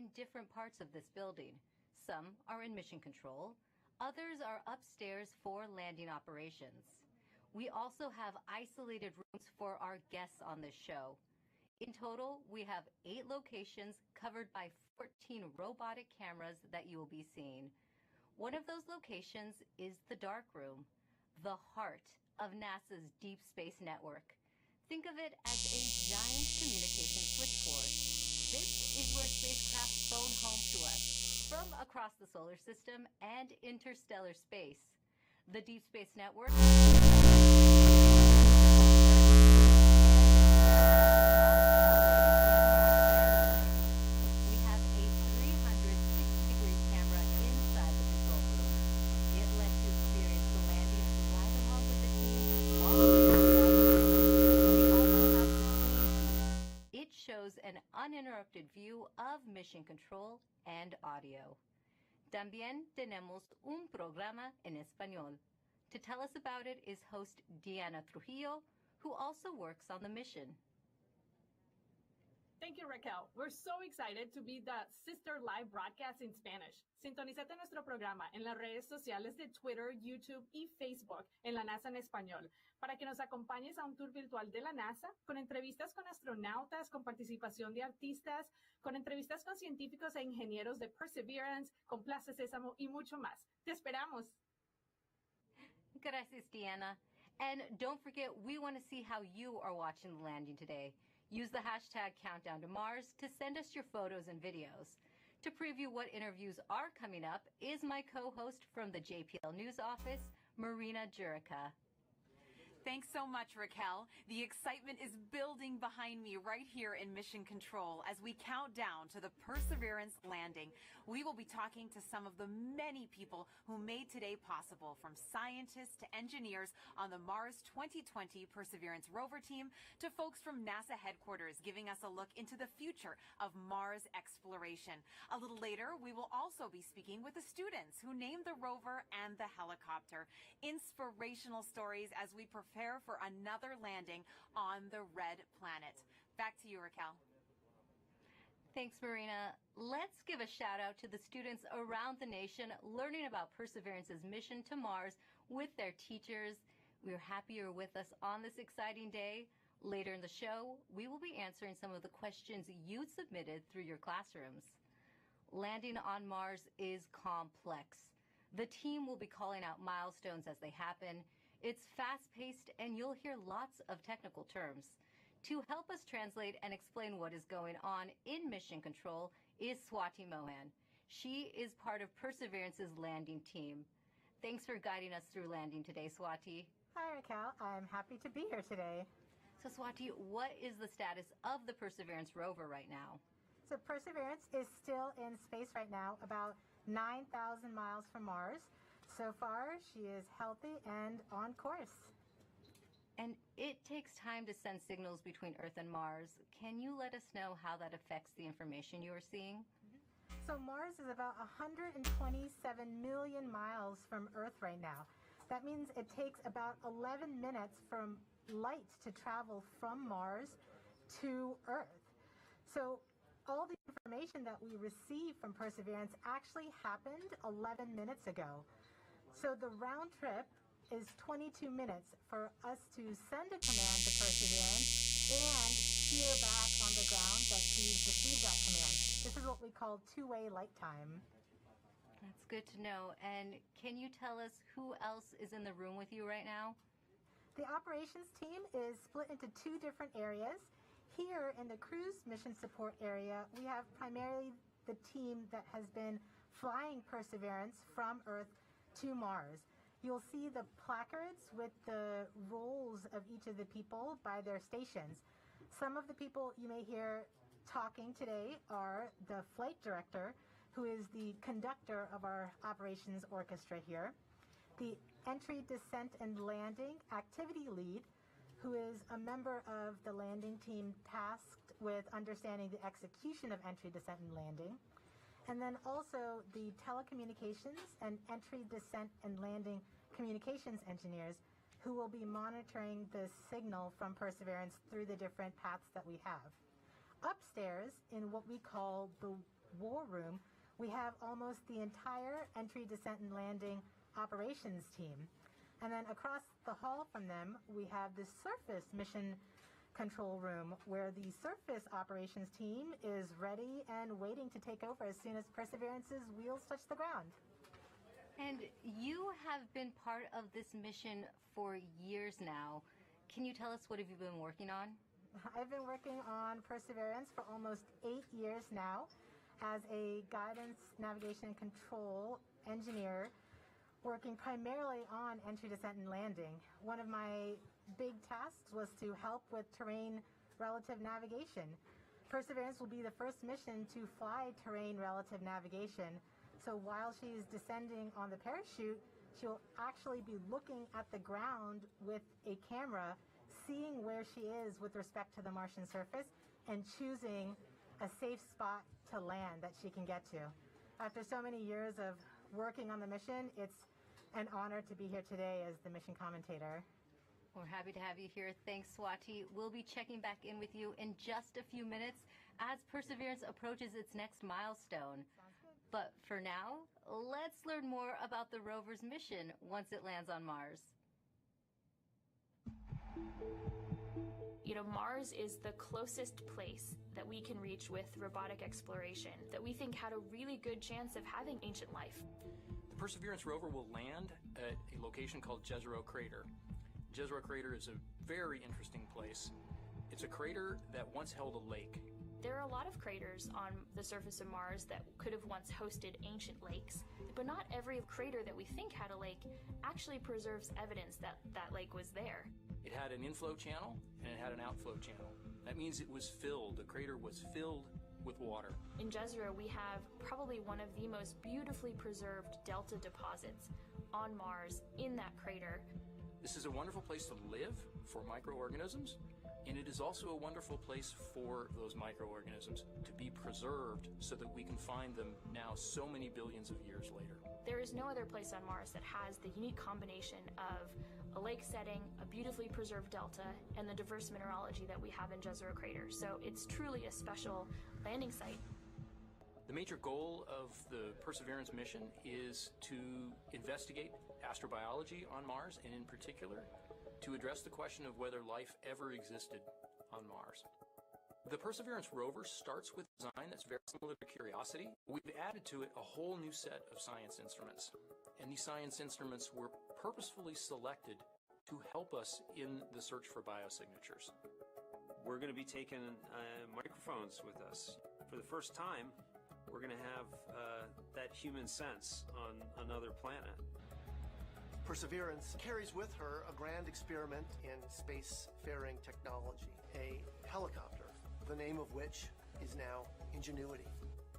in different parts of this building. Some are in mission control. Others are upstairs for landing operations. We also have isolated rooms for our guests on this show. In total, we have 8 locations covered by 14 robotic cameras that you will be seeing. One of those locations is the dark room, the heart of NASA's Deep Space Network. Think of it as a giant communication switchboard. This is where spacecraft phone home to us from across the solar system and interstellar space. The Deep Space Network an uninterrupted view of mission control and audio. También tenemos un programa en español. To tell us about it is host Diana Trujillo, who also works on the mission. Thank you, Raquel. We're so excited to be the sister live broadcast in Spanish. Sintonízate nuestro programa en las redes sociales de Twitter, YouTube y Facebook en la NASA en español para que nos acompañes a un tour virtual de la NASA con entrevistas con astronautas, con participación de artistas, con entrevistas con científicos e ingenieros de Perseverance, con Plaza Sésamo y mucho más. ¡Te esperamos! Gracias, Diana. And don't forget, we want to see how you are watching the landing today. Use the hashtag Countdown to Mars to send us your photos and videos. To preview what interviews are coming up is my co-host from the JPL News office, Marina Jurica. Thanks so much, Raquel. The excitement is building behind me right here in Mission Control as we count down to the Perseverance landing. We will be talking to some of the many people who made today possible, from scientists to engineers on the Mars 2020 Perseverance rover team to folks from NASA headquarters giving us a look into the future of Mars exploration. A little later, we will also be speaking with the students who named the rover and the helicopter. Inspirational stories as we prepare for another landing on the red planet. Back to you, Raquel. Thanks, Marina. Let's give a shout out to the students around the nation learning about Perseverance's mission to Mars with their teachers. We're happy you're with us on this exciting day. Later in the show, we will be answering some of the questions you submitted through your classrooms. Landing on Mars is complex. The team will be calling out milestones as they happen. It's fast-paced, and you'll hear lots of technical terms. To help us translate and explain what is going on in Mission Control is Swati Mohan. She is part of Perseverance's landing team. Thanks for guiding us through landing today, Swati. Hi, Raquel. I'm happy to be here today. So, Swati, what is the status of the Perseverance rover right now? So Perseverance is still in space right now, about 9,000 miles from Mars. So far, she is healthy and on course. And it takes time to send signals between Earth and Mars. Can you let us know how that affects the information you are seeing? So Mars is about 127 million miles from Earth right now. That means it takes about 11 minutes from light to travel from Mars to Earth. So all the information that we receive from Perseverance actually happened 11 minutes ago. So the round trip is 22 minutes for us to send a command to Perseverance and hear back on the ground that she's received that command. This is what we call two-way light time. That's good to know. And can you tell us who else is in the room with you right now? The operations team is split into 2 different areas. Here in the cruise mission support area, we have primarily the team that has been flying Perseverance from Earth to Mars. You'll see the placards with the roles of each of the people by their stations. Some of the people you may hear talking today are the flight director, who is the conductor of our operations orchestra here, the entry, descent, and landing activity lead, who is a member of the landing team tasked with understanding the execution of entry, descent, and landing, and then also the telecommunications and entry, descent, and landing communications engineers who will be monitoring the signal from Perseverance through the different paths that we have. Upstairs, in what we call the war room, we have almost the entire entry, descent, and landing operations team. And then across the hall from them, we have the surface mission control room, where the surface operations team is ready and waiting to take over as soon as Perseverance's wheels touch the ground. And you have been part of this mission for years now. Can you tell us what have you been working on? I've been working on Perseverance for almost 8 years now as a guidance, navigation, and control engineer, working primarily on entry, descent, and landing. One of my big tasks was to help with terrain relative navigation. Perseverance will be the first mission to fly terrain relative navigation. So while she's descending on the parachute, she'll actually be looking at the ground with a camera, seeing where she is with respect to the Martian surface, and choosing a safe spot to land that she can get to. After so many years of working on the mission, it's an honor to be here today as the mission commentator. We're happy to have you here. Thanks, Swati. We'll be checking back in with you in just a few minutes as Perseverance approaches its next milestone. But for now, let's learn more about the rover's mission once it lands on Mars. You know, Mars is the closest place that we can reach with robotic exploration that we think had a really good chance of having ancient life. The Perseverance rover will land at a location called Jezero Crater. Jezero Crater is a very interesting place. It's a crater that once held a lake. There are a lot of craters on the surface of Mars that could have once hosted ancient lakes, but not every crater that we think had a lake actually preserves evidence that that lake was there. It had an inflow channel and it had an outflow channel. That means it was filled. The crater was filled with water. In Jezero, we have probably one of the most beautifully preserved delta deposits on Mars in that crater. This is a wonderful place to live for microorganisms, and it is also a wonderful place for those microorganisms to be preserved so that we can find them now so many billions of years later. There is no other place on Mars that has the unique combination of a lake setting, a beautifully preserved delta, and the diverse mineralogy that we have in Jezero Crater. So it's truly a special landing site. The major goal of the Perseverance mission is to investigate astrobiology on Mars, and in particular, to address the question of whether life ever existed on Mars. The Perseverance rover starts with a design that's very similar to Curiosity. We've added to it a whole new set of science instruments, and these science instruments were purposefully selected to help us in the search for biosignatures. We're going to be taking microphones with us. For the first time, we're going to have that human sense on another planet. Perseverance carries with her a grand experiment in spacefaring technology, a helicopter, the name of which is now Ingenuity.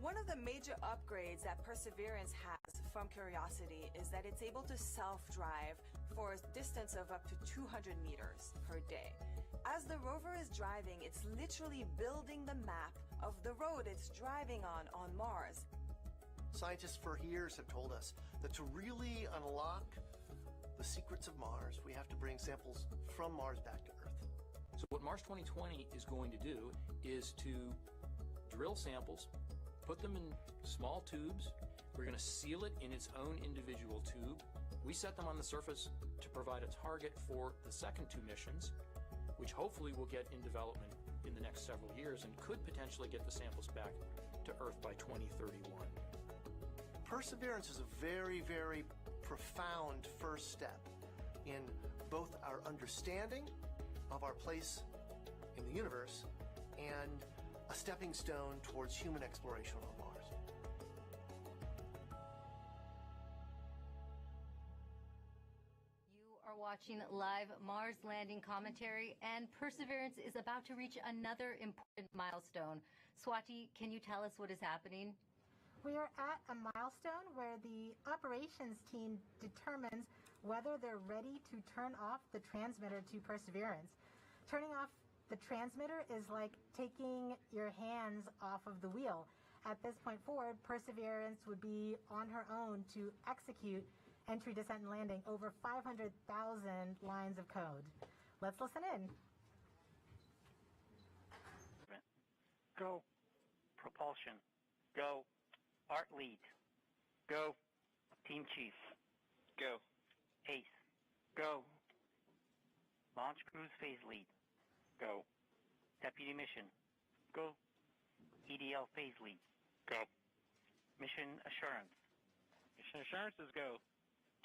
One of the major upgrades that Perseverance has from Curiosity is that it's able to self-drive for a distance of up to 200 meters per day. As the rover is driving, it's literally building the map of the road it's driving on Mars. Scientists for years have told us that to really unlock the secrets of Mars, we have to bring samples from Mars back to Earth. So what Mars 2020 is going to do is to drill samples, put them in small tubes. We're going to seal it in its own individual tube. We set them on the surface to provide a target for the second two missions, which hopefully will get in development in the next several years and could potentially get the samples back to Earth by 2031. Perseverance is a very, very profound first step in both our understanding of our place in the universe and a stepping stone towards human exploration on Mars. You are watching live Mars landing commentary, and Perseverance is about to reach another important milestone. Swati, can you tell us what is happening? We are at a milestone where the operations team determines whether they're ready to turn off the transmitter to Perseverance. Turning off the transmitter is like taking your hands off of the wheel. At this point forward, Perseverance would be on her own to execute entry, descent, and landing over 500,000 lines of code. Let's listen in. Go. Propulsion. Go. Art lead. Go. Team chief. Go. Ace. Go. Launch cruise phase lead. Go. Deputy mission. Go. EDL phase lead. Go. Mission assurance. Mission assurance is go.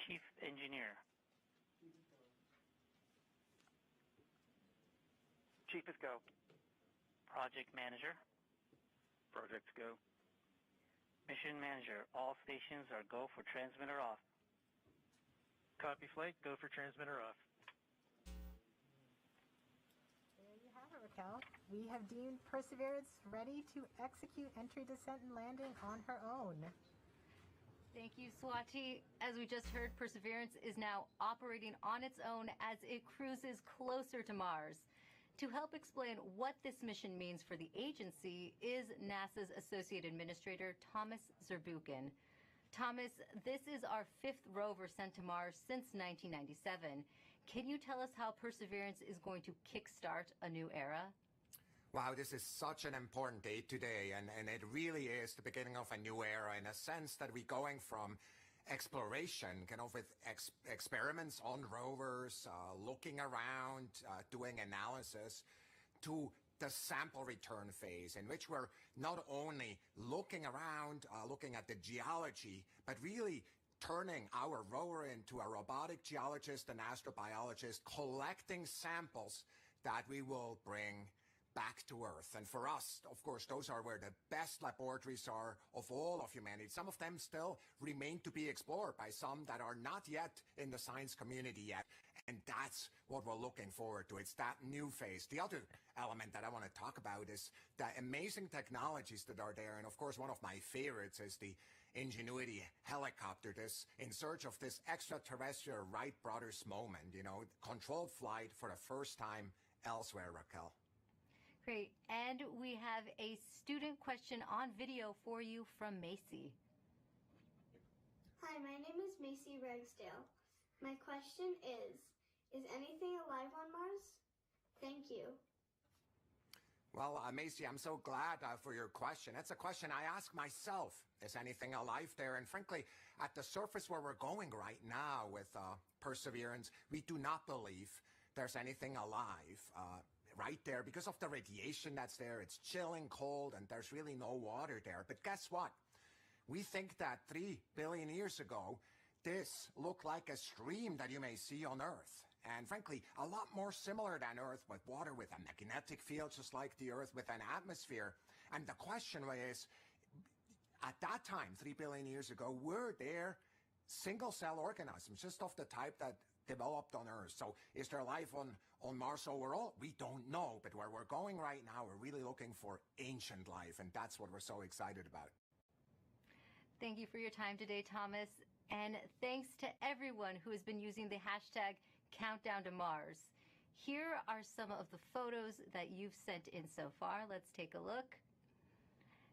Chief engineer. Chief is go. Project manager. Projects go. Mission manager. All stations are go for transmitter off. Copy flight. Go for transmitter off. There you have it, Raquel. We have deemed Perseverance ready to execute entry, descent, and landing on her own. Thank you, Swati. As we just heard, Perseverance is now operating on its own as it cruises closer to Mars. To help explain what this mission means for the agency is NASA's Associate Administrator, Thomas Zurbuchen. Thomas, this is our 5th rover sent to Mars since 1997. Can you tell us how Perseverance is going to kickstart a new era? Wow, this is such an important date today, and it really is the beginning of a new era in a sense that we're going from exploration, kind of with experiments on rovers, looking around, doing analysis, to the sample return phase, in which we're not only looking around, looking at the geology, but really turning our rover into a robotic geologist and astrobiologist, collecting samples that we will bring back to Earth. And for us, of course, those are where the best laboratories are of all of humanity. Some of them still remain to be explored by some that are not yet in the science community yet. And that's what we're looking forward to. It's that new phase. The other element that I want to talk about is the amazing technologies that are there. And of course, one of my favorites is the Ingenuity helicopter, this in search of this extraterrestrial Wright brothers moment, controlled flight for the first time elsewhere, Raquel. Great. And we have a student question on video for you from Macy. Hi, my name is Macy Ragsdale. My question is anything alive on Mars? Thank you. Well, Macy, I'm so glad for your question. It's a question I ask myself. Is anything alive there? And frankly, at the surface where we're going right now with Perseverance, we do not believe there's anything alive right there because of the radiation that's there. It's chilling, cold, and there's really no water there. But guess what? We think that 3 billion years ago, this looked like a stream that you may see on Earth. And frankly, a lot more similar than Earth, with water, with a magnetic field, just like the Earth, with an atmosphere. And the question is, at that time, 3 billion years ago, were there single-cell organisms, just of the type that developed on Earth? So is there life on Mars overall? We don't know. But where we're going right now, we're really looking for ancient life. And that's what we're so excited about. Thank you for your time today, Thomas. And thanks to everyone who has been using the hashtag Countdown to Mars. Here are some of the photos that you've sent in so far. Let's take a look.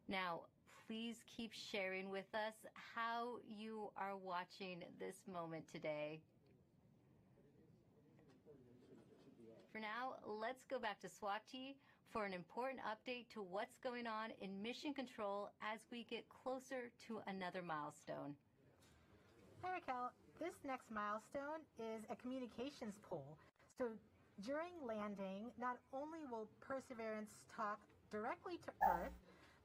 Now, please keep sharing with us how you are watching this moment today. For now, let's go back to Swati for an important update to what's going on in mission control as we get closer to another milestone. Hi, Raquel. This next milestone is a communications poll. So during landing, not only will Perseverance talk directly to Earth,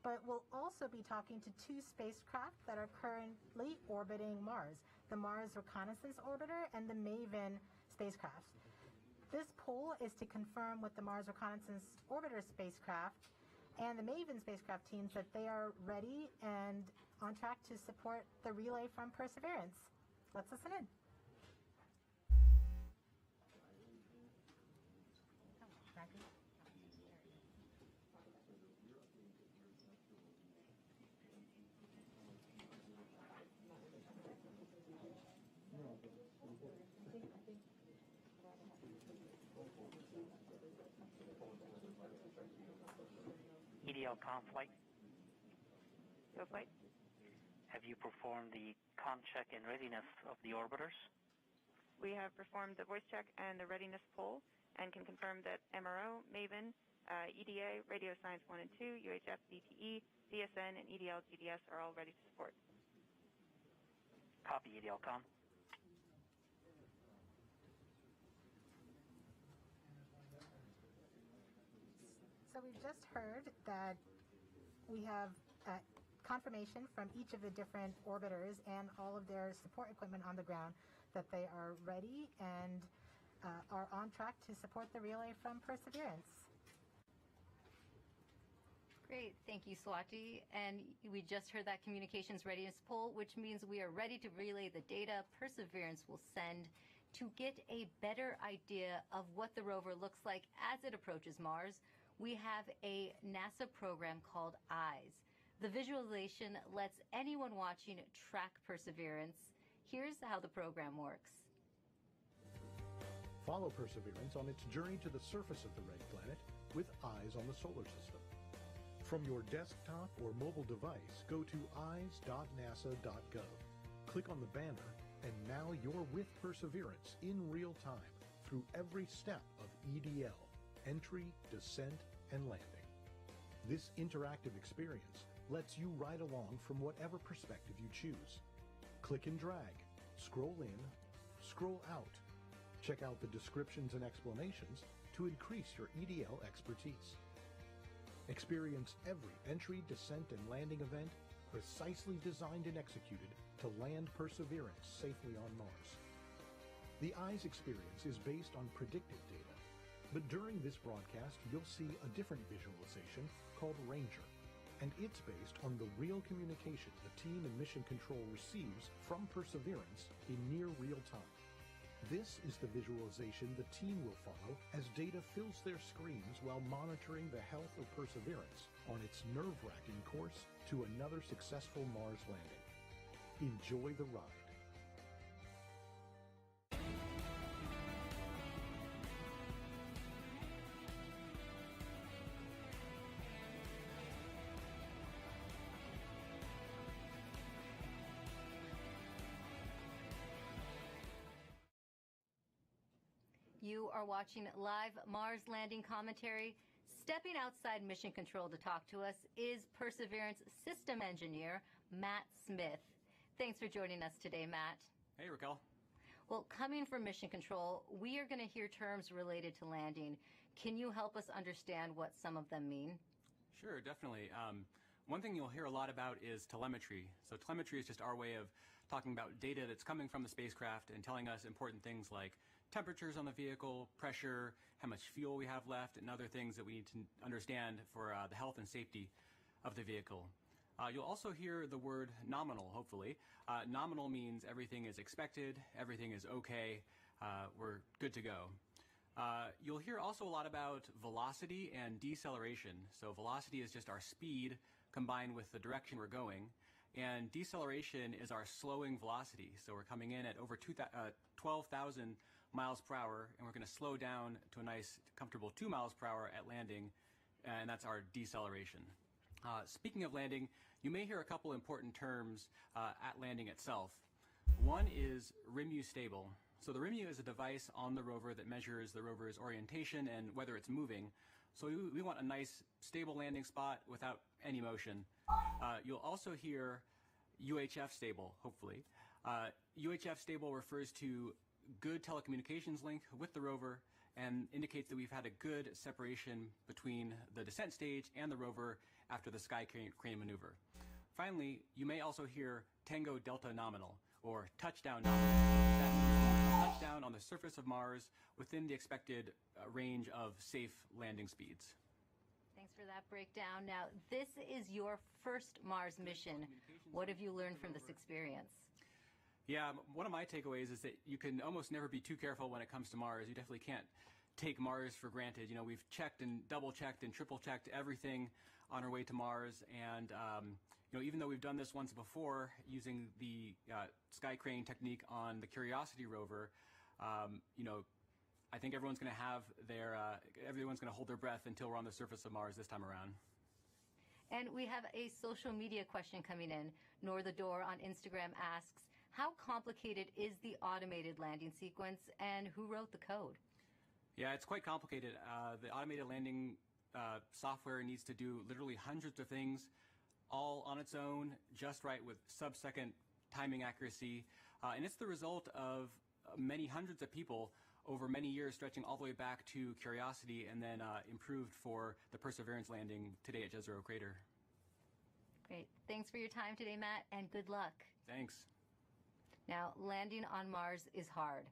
but we'll also be talking to 2 spacecraft that are currently orbiting Mars, the Mars Reconnaissance Orbiter and the MAVEN spacecraft. This poll is to confirm with the Mars Reconnaissance Orbiter spacecraft and the MAVEN spacecraft teams that they are ready and on track to support the relay from Perseverance. Let's listen in. EDL comm flight. Go flight. Have you performed the comm check and readiness of the orbiters? We have performed the voice check and the readiness poll and can confirm that MRO, MAVEN, EDA, Radio Science 1 and 2, UHF, DTE, CSN, and EDL, GDS are all ready to support. Copy, EDLCom. So we've just heard that we have confirmation from each of the different orbiters and all of their support equipment on the ground that they are ready and are on track to support the relay from Perseverance. Great. Thank you, Swati. And we just heard that communications readiness poll, which means we are ready to relay the data Perseverance will send to get a better idea of what the rover looks like as it approaches Mars. We have a NASA program called EYES. The visualization lets anyone watching track Perseverance. Here's how the program works. Follow Perseverance on its journey to the surface of the red planet with eyes on the solar system. From your desktop or mobile device, go to eyes.nasa.gov. Click on the banner, and now you're with Perseverance in real time through every step of EDL, entry, descent, and landing. This interactive experience lets you ride along from whatever perspective you choose. Click and drag, scroll in, scroll out. Check out the descriptions and explanations to increase your EDL expertise. Experience every entry, descent, and landing event precisely designed and executed to land Perseverance safely on Mars. The EYES experience is based on predictive data, but during this broadcast, you'll see a different visualization called Ranger, and it's based on the real communication the team in Mission Control receives from Perseverance in near real time. This is the visualization the team will follow as data fills their screens while monitoring the health of Perseverance on its nerve-wracking course to another successful Mars landing. Enjoy the ride. You are watching live Mars landing commentary. Stepping outside Mission Control to talk to us is Perseverance System Engineer Matt Smith. Thanks for joining us today, Matt. Hey, Raquel. Well, coming from Mission Control, we are going to hear terms related to landing. Can you help us understand what some of them mean? Sure, definitely. One thing you'll hear a lot about is telemetry. So telemetry is just our way of talking about data that's coming from the spacecraft and telling us important things like temperatures on the vehicle, pressure, how much fuel we have left, and other things that we need to understand for the health and safety of the vehicle. You'll also hear the word nominal, hopefully. Nominal means everything is expected, everything is okay, we're good to go. You'll hear also a lot about velocity and deceleration. So velocity is just our speed combined with the direction we're going. And deceleration is our slowing velocity. So we're coming in at over 12,000 miles per hour, and we're going to slow down to a nice, comfortable 2 miles per hour at landing, and that's our deceleration. Speaking of landing, you may hear a couple important terms at landing itself. One is RIMU stable. So the RIMU is a device on the rover that measures the rover's orientation and whether it's moving. So we want a nice, stable landing spot without any motion. You'll also hear UHF stable, hopefully. UHF stable refers to good telecommunications link with the rover and indicates that we've had a good separation between the descent stage and the rover after the sky crane maneuver. Finally, you may also hear Tango Delta nominal, or touchdown nominal. That means touchdown on the surface of Mars within the expected range of safe landing speeds. Thanks for that breakdown. Now, this is your first Mars mission. What have you learned from this experience? Yeah, one of my takeaways is that you can almost never be too careful when it comes to Mars. You definitely can't take Mars for granted. You know, we've checked and double-checked and triple-checked everything on our way to Mars. And, you know, even though we've done this once before using the sky crane technique on the Curiosity rover, you know, I think everyone's going to have everyone's going to hold their breath until we're on the surface of Mars this time around. And we have a social media question coming in. Nor the Door on Instagram asks, how complicated is the automated landing sequence and who wrote the code? Yeah, it's quite complicated. The automated landing software needs to do literally hundreds of things all on its own, just right with sub-second timing accuracy. And it's the result of many hundreds of people over many years, stretching all the way back to Curiosity, and then improved for the Perseverance landing today at Jezero Crater. Great. Thanks for your time today, Matt, and good luck. Thanks. Now, landing on Mars is hard.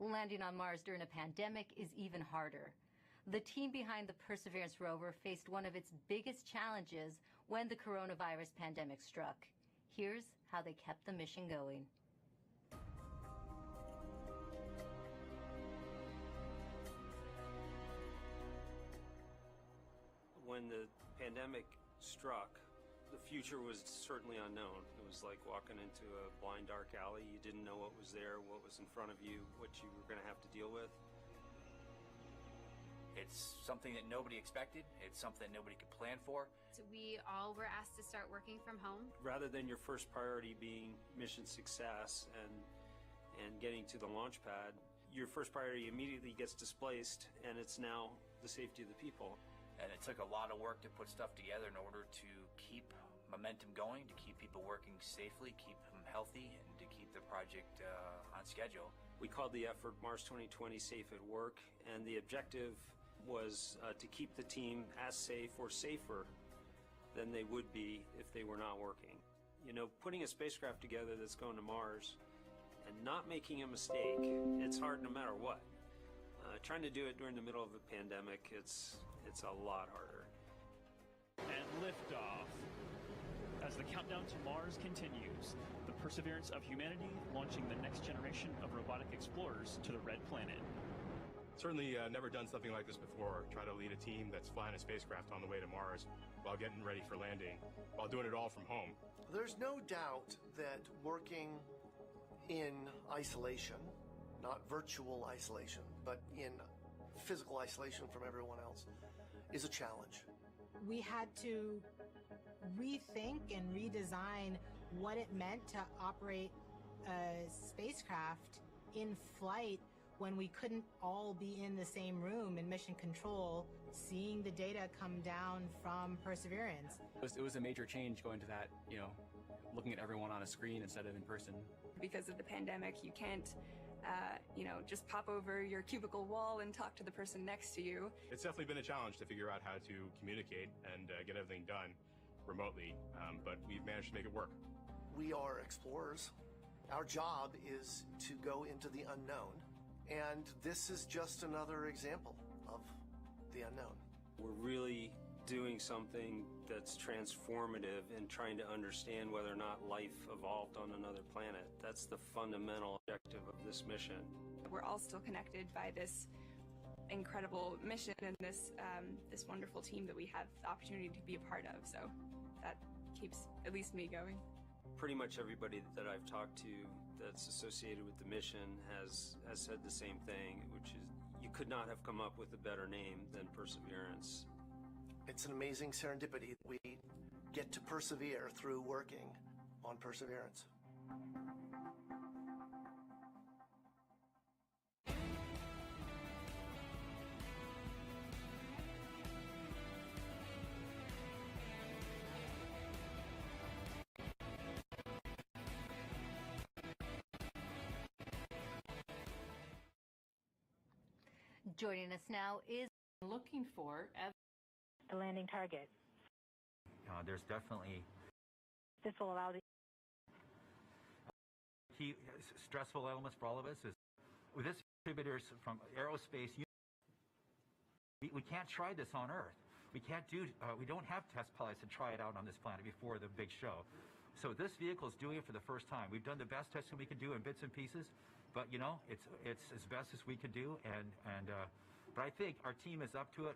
Landing on Mars during a pandemic is even harder. The team behind the Perseverance rover faced one of its biggest challenges when the coronavirus pandemic struck. Here's how they kept the mission going. When the pandemic struck, the future was certainly unknown. It was like walking into a blind, dark alley. You didn't know what was there, what was in front of you, what you were going to have to deal with. It's something that nobody expected. It's something nobody could plan for. So we all were asked to start working from home. Rather than your first priority being mission success and getting to the launch pad, your first priority immediately gets displaced, and it's now the safety of the people. And it took a lot of work to put stuff together in order to keep momentum going, to keep people working safely, keep them healthy, and to keep the project on schedule. We called the effort Mars 2020 Safe at Work, and the objective was to keep the team as safe or safer than they would be if they were not working. You know, putting a spacecraft together that's going to Mars and not making a mistake, it's hard no matter what. Trying to do it during the middle of a pandemic, it's a lot harder. And liftoff. As the countdown to Mars continues, the perseverance of humanity launching the next generation of robotic explorers to the Red Planet. Certainly never done something like this before. Try to lead a team that's flying a spacecraft on the way to Mars while getting ready for landing, while doing it all from home. There's no doubt that working in isolation, not virtual isolation, but in physical isolation from everyone else, is a challenge. We had to rethink and redesign what it meant to operate a spacecraft in flight when we couldn't all be in the same room in mission control, seeing the data come down from Perseverance. It was a major change going to that, looking at everyone on a screen instead of in person. Because of the pandemic, you can't just pop over your cubicle wall and talk to the person next to you. It's definitely been a challenge to figure out how to communicate and get everything done remotely, but we've managed to make it work. We are explorers. Our job is to go into the unknown, and this is just another example of the unknown. We're really doing something that's transformative and trying to understand whether or not life evolved on another planet. That's the fundamental objective of this mission. We're all still connected by this incredible mission and this wonderful team that we have the opportunity to be a part of. So that keeps at least me going. Pretty much everybody that I've talked to that's associated with the mission has said the same thing, which is you could not have come up with a better name than Perseverance. It's an amazing serendipity that we get to persevere through working on Perseverance. Joining us now is looking for the landing target. There's definitely this will allow the key stressful elements for all of us is with this contributors from aerospace. We can't try this on Earth. We can't do. We don't have test pilots to try it out on this planet before the big show. So this vehicle is doing it for the first time. We've done the best testing we can do in bits and pieces, but it's as best as we could do. But I think our team is up to it.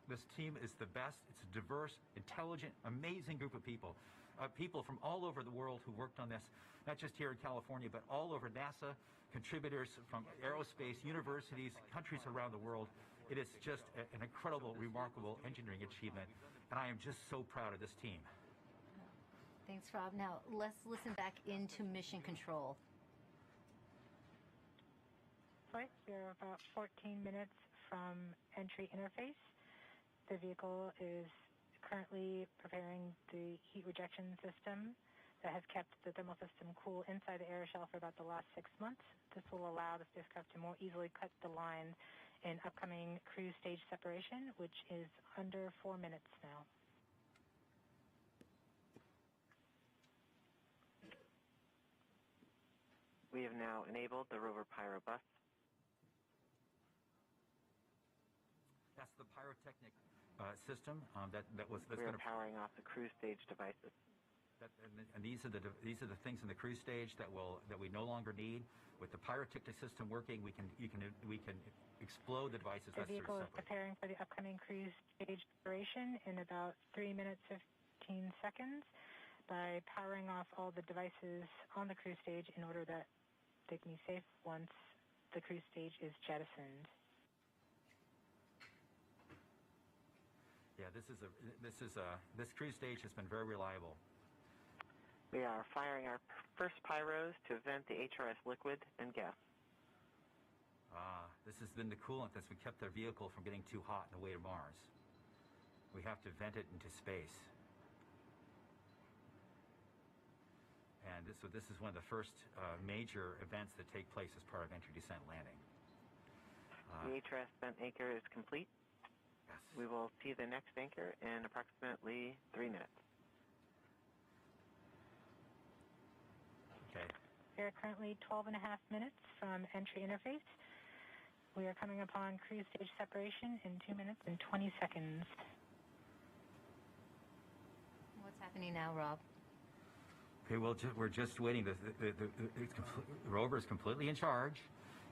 This team is the best. It's a diverse, intelligent, amazing group of people. People from all over the world who worked on this, not just here in California, but all over NASA, contributors from aerospace, universities, countries around the world. It is just an incredible, remarkable engineering achievement, and I am just so proud of this team. Thanks, Rob. Now, let's listen back into Mission Control. Right, we're about 14 minutes from entry interface. The vehicle is currently preparing the heat rejection system that has kept the thermal system cool inside the aeroshell for about the last 6 months. This will allow the spacecraft to more easily cut the line in upcoming cruise stage separation, which is under 4 minutes now. We have now enabled the Rover Pyro Bus. That's the pyrotechnic system that's we are powering off the cruise stage devices. And these are the things in the cruise stage that we no longer need. With the pyrotechnic system working, we can explode the devices. The vehicle is preparing for the upcoming cruise stage separation in about 3 minutes 15 seconds by powering off all the devices on the cruise stage in order that they can be safe once the cruise stage is jettisoned. Yeah, this cruise stage has been very reliable. We are firing our first pyros to vent the HRS liquid and gas. This has been the coolant that's kept our vehicle from getting too hot on the way to Mars. We have to vent it into space. And so this is one of the first major events that take place as part of entry, descent, landing. The HRS vent anchor is complete. Yes. We will see the next anchor in approximately 3 minutes. Okay. We are currently 12 and a half minutes from entry interface. We are coming upon cruise stage separation in 2 minutes and 20 seconds. What's happening now, Rob? Okay, well, we're just waiting. The rover is completely in charge.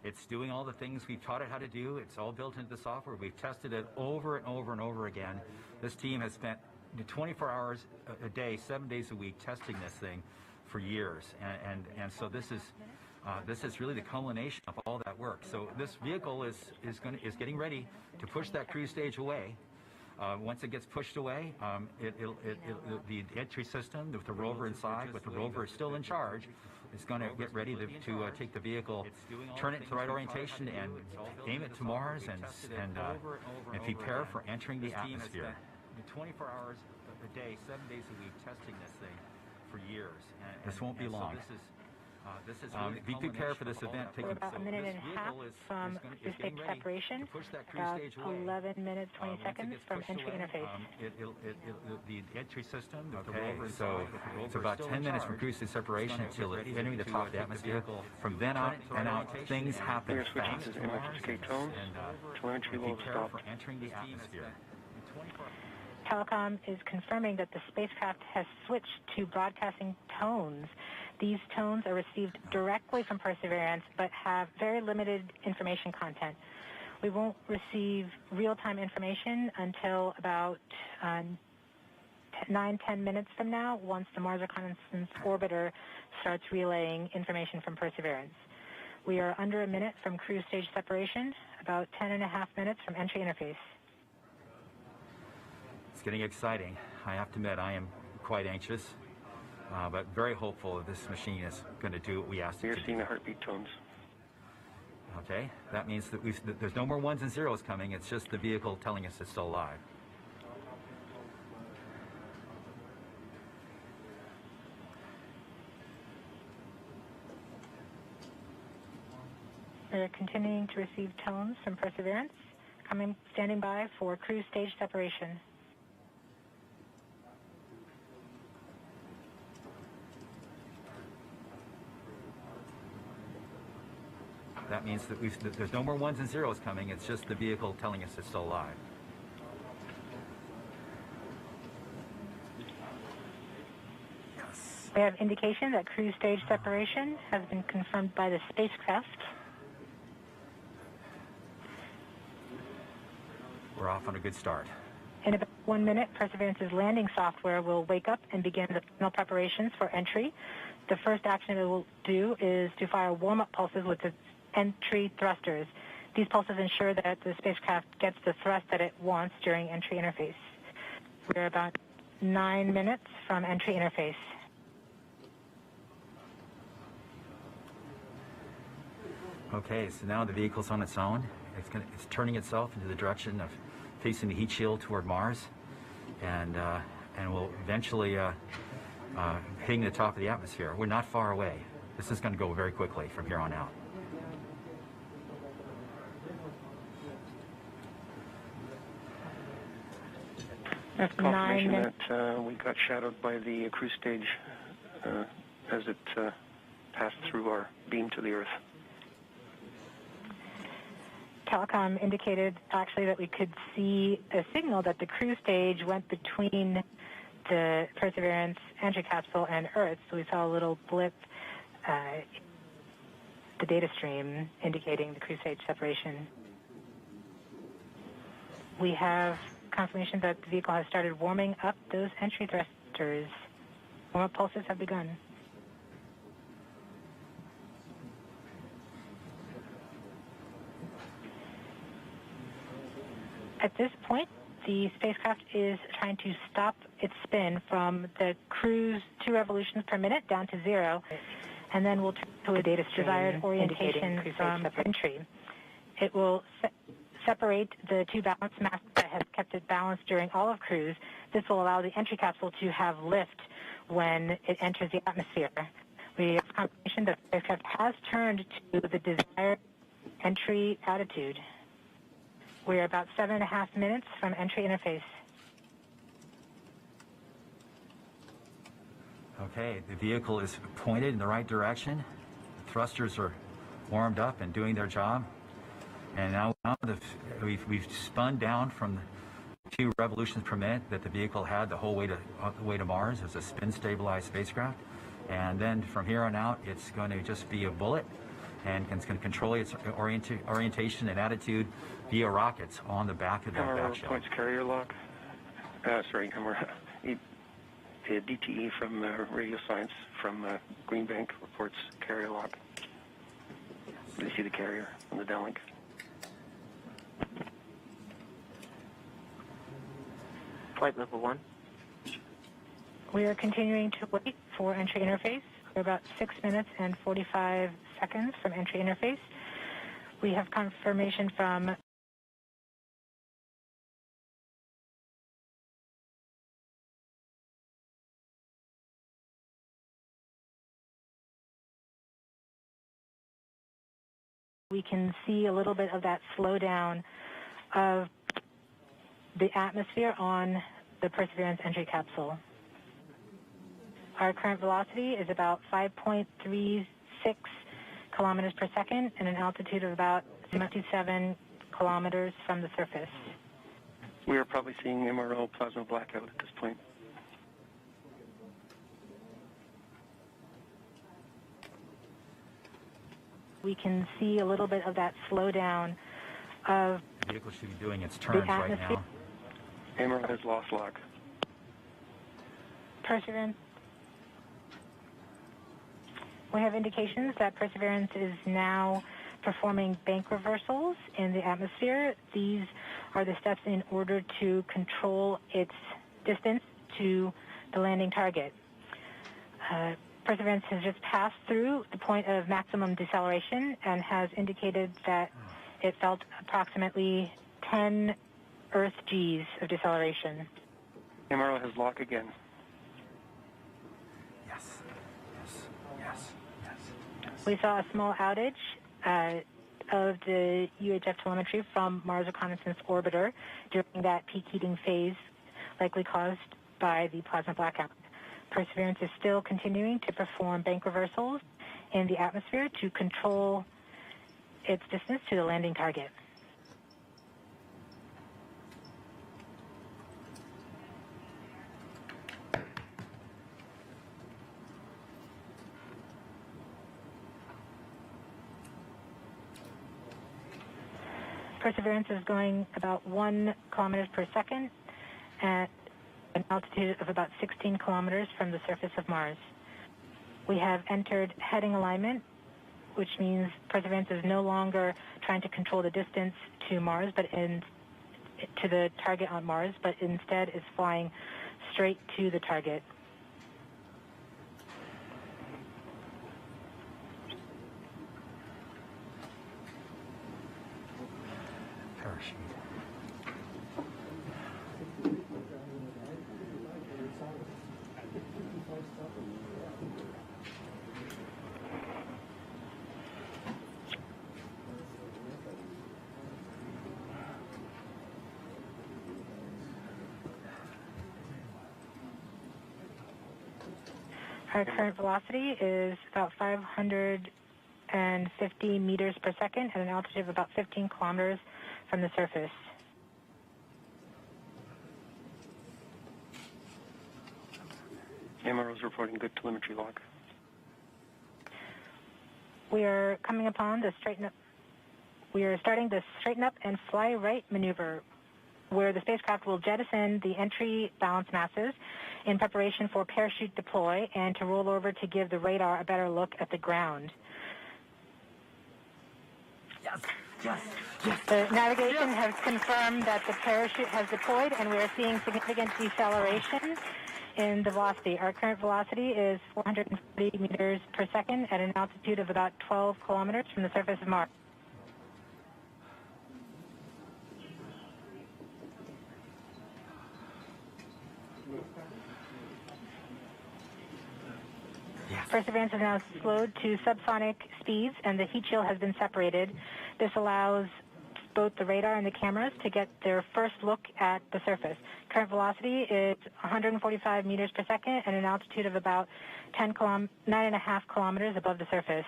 It's doing all the things we've taught it how to do. It's all built into the software. We've tested it over and over and over again. This team has spent 24 hours a day, 7 days a week, testing this thing for years. And so this is really the culmination of all that work. So this vehicle is getting ready to push that cruise stage away. Once it gets pushed away, the entry system with the rover inside, with the rover still in charge, is going to get ready to take the vehicle, turn it to the right orientation, and aim it to Mars, and prepare for entering the atmosphere. 24 hours a day, 7 days a week, testing this thing for years. This won't be long. Be prepared for this event. We're about a minute and a half from cruise stage separation, about 11 minutes, 20 seconds from entry interface. The entry system, okay, so it's about 10 minutes from cruise stage separation until entering the top of the atmosphere. From then on and out, things happen fast to Mars, and prepare for entering the atmosphere. Telecom is confirming that the spacecraft has switched to broadcasting tones. These tones are received directly from Perseverance, but have very limited information content. We won't receive real-time information until about 9-10 minutes from now, once the Mars Reconnaissance Orbiter starts relaying information from Perseverance. We are under a minute from cruise stage separation, about 10 and a half minutes from entry interface. It's getting exciting. I have to admit, I am quite anxious, but very hopeful that this machine is going to do what we asked it to do. We're seeing the heartbeat tones. Okay, that means that there's no more ones and zeros coming. It's just the vehicle telling us it's still alive. We're continuing to receive tones from Perseverance, standing by for cruise stage separation. That means that there's no more ones and zeros coming. It's just the vehicle telling us it's still alive. We have indication that cruise stage separation has been confirmed by the spacecraft. We're off on a good start. In about 1 minute, Perseverance's landing software will wake up and begin the final preparations for entry. The first action it will do is to fire warm-up pulses with the entry thrusters. These pulses ensure that the spacecraft gets the thrust that it wants during entry interface. We're about 9 minutes from entry interface. Okay, so now the vehicle's on its own. It's turning itself into the direction of facing the heat shield toward Mars, and we'll eventually hitting the top of the atmosphere. We're not far away. This is going to go very quickly from here on out. Confirmation that we got shadowed by the cruise stage as it passed through our beam to the Earth. Telecom indicated actually that we could see a signal that the cruise stage went between the Perseverance entry capsule and Earth. So we saw a little blip, the data stream indicating the cruise stage separation. We have confirmation that the vehicle has started warming up those entry thrusters. Warm-up pulses have begun. At this point, the spacecraft is trying to stop its spin from the cruise 2 revolutions per minute down to 0, and then we'll turn to a desired orientation from entry. It will separate the 2 balance masses that has kept it balanced during all of cruise. This will allow the entry capsule to have lift when it enters the atmosphere. We have confirmation that the spacecraft has turned to the desired entry attitude. We are about 7.5 minutes from entry interface. Okay, the vehicle is pointed in the right direction. The thrusters are warmed up and doing their job. And now we've spun down from the 2 revolutions per minute that the vehicle had the whole way to Mars as a spin-stabilized spacecraft. And then from here on out, it's going to just be a bullet, and it's going to control its orientation and attitude via rockets on the back of that back shell. Points carrier lock. The DTE from Radio Science from Green Bank reports carrier lock. You see the carrier on the downlink. Flight level 1. We are continuing to wait for entry interface. We're about 6 minutes and 45 seconds from entry interface. We have confirmation from we can see a little bit of that slowdown of the atmosphere on the Perseverance entry capsule. Our current velocity is about 5.36 kilometers per second and an altitude of about 77 kilometers from the surface. We are probably seeing MRO plasma blackout at this point. We can see a little bit of that slowdown of the vehicle should be doing its turns right now. MRO has lost lock. Perseverance. We have indications that Perseverance is now performing bank reversals in the atmosphere. These are the steps in order to control its distance to the landing target. Perseverance has just passed through the point of maximum deceleration and has indicated that it felt approximately 10 Earth Gs of deceleration. MRO has lock again. We saw a small outage of the UHF telemetry from Mars Reconnaissance Orbiter during that peak heating phase, likely caused by the plasma blackout. Perseverance is still continuing to perform bank reversals in the atmosphere to control its distance to the landing target. Perseverance is going about 1 kilometers per second at an altitude of about 16 kilometers from the surface of Mars. We have entered heading alignment, which means Perseverance is no longer trying to control the distance to Mars, but to the target on Mars, but instead is flying straight to the target. Our current velocity is about 550 meters per second at an altitude of about 15 kilometers from the surface. MRO's reporting good telemetry log. We are coming upon the straighten up. We are starting the straighten up and fly right maneuver, where the spacecraft will jettison the entry balance masses in preparation for parachute deploy and to roll over to give the radar a better look at the ground. Yes, yes, yes. The navigation has confirmed that the parachute has deployed, and we are seeing significant deceleration in the velocity. Our current velocity is 440 meters per second at an altitude of about 12 kilometers from the surface of Mars. Perseverance is now slowed to subsonic speeds, and the heat shield has been separated. This allows both the radar and the cameras to get their first look at the surface. Current velocity is 145 meters per second at an altitude of about 9.5 kilometers above the surface.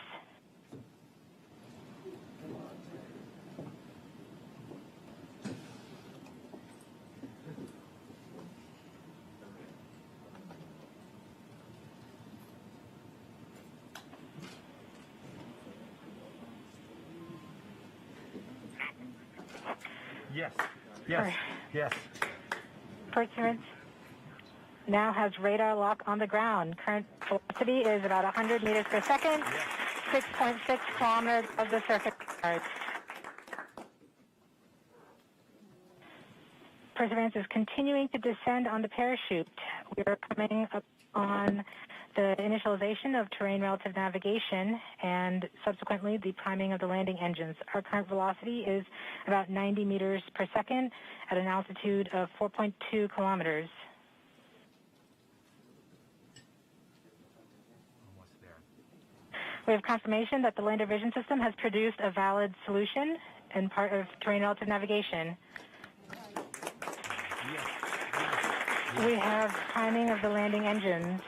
Yes, yes, yes. Perseverance now has radar lock on the ground. Current velocity is about 100 meters per second, 6.6 kilometers above the surface of Mars. Perseverance is continuing to descend on the parachute. We are coming up on the initialization of terrain relative navigation and subsequently the priming of the landing engines. Our current velocity is about 90 meters per second at an altitude of 4.2 kilometers. We have confirmation that the lander vision system has produced a valid solution and part of terrain relative navigation. We have priming of the landing engines.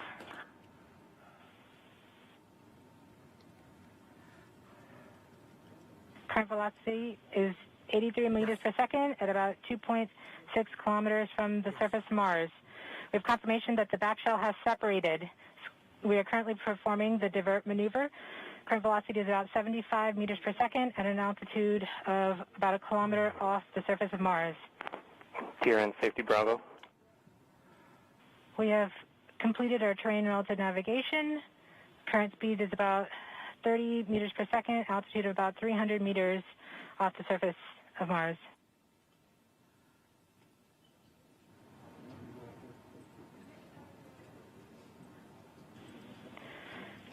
Current velocity is 83 meters per second at about 2.6 kilometers from the surface of Mars. We have confirmation that the back shell has separated. We are currently performing the divert maneuver. Current velocity is about 75 meters per second at an altitude of about a kilometer off the surface of Mars. TRN Safety Bravo. We have completed our terrain relative navigation. Current speed is about 30 meters per second, altitude of about 300 meters off the surface of Mars.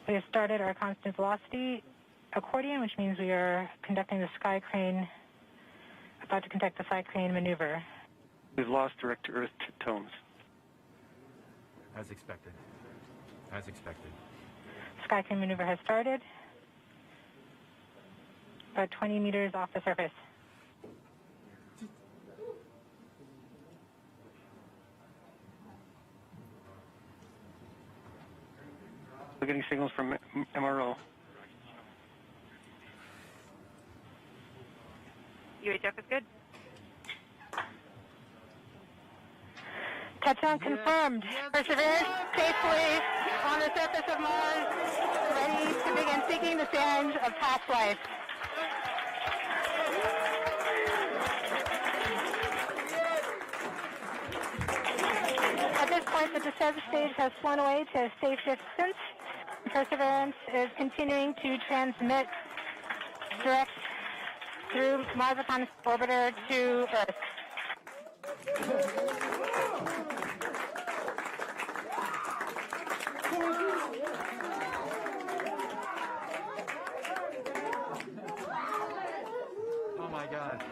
We have started our constant velocity accordion, which means we are conducting the sky crane, about to conduct the sky crane maneuver. We've lost direct to Earth tones. As expected. As expected. Sky crane maneuver has started. About 20 meters off the surface. We're getting signals from MRO. UHF is good. Touchdown confirmed. Perseverance safely on the surface of Mars, ready to begin seeking the sands of past life. At this point, the descent stage has flown away to a safe distance. Perseverance is continuing to transmit direct through Mars Reconnaissance Orbiter to Earth. Oh my God.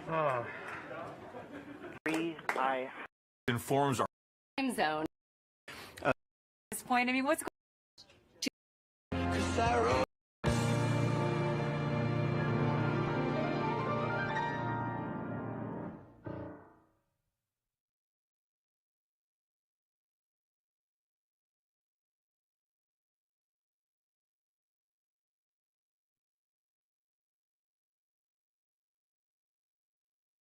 Oh. Informs our time zone. At this point, I mean, what's going on?